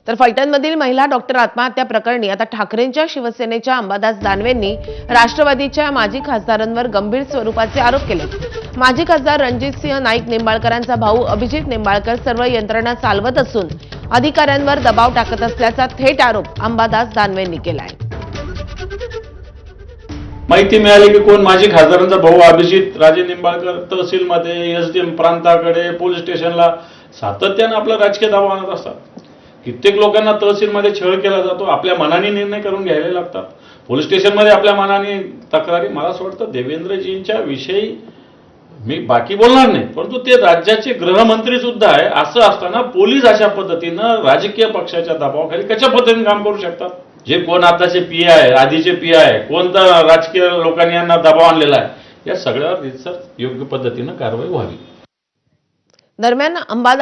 तर फलटणमधील महिला डॉक्टर आत्महत्या प्रकरणी आता ठाकरेंच्या शिवसेनेच्या अंबादास दानवेंनी राष्ट्रवादीच्या माजी खासदारांवर गंभीर स्वरूपाचे आरोप केले। माजी खासदार रणजितसिंह नाईक निंबाळकरांचा भाऊ अभिजित निंबाळकर सर्व यंत्रणा चालवत असून अधिकाऱ्यांवर दबाव टाकत असल्याचा थेट आरोप अंबादास दानवेंनी केला आहे। माहिती मिळाली की कोण माजी खासदारांचा भाऊ अभिजित राजे निंबाळकर तहसीलमध्ये एसडीएम प्रांताकडे पोलीस स्टेशनला सातत्याने आपला राजकीय दबाव आणत असतात। कित्येक लोकांना तहसीलमध्ये छळ केला जातो, आपल्या मनाने निर्णय करून घ्यायला लागतात। पोलीस स्टेशनमध्ये आपल्या मनाने तक्रारी, मला असं वाटतं देवेंद्रजींच्या विषयी मी बाकी बोलणार नाही, परंतु ते राज्याचे गृहमंत्री सुद्धा आहे। असं असताना पोलीस अशा पद्धतीनं राजकीय पक्षाच्या दबावाखाली कशा पद्धतीने काम करू शकतात? जे कोण आताचे पीआय आहे, आधीचे पीआय आहे, कोणता राजकीय लोकांनी यांना दबाव आणलेला आहे, या सगळ्यावर रितसर योग्य पद्धतीनं कारवाई व्हावी। दरम्यान अंबादास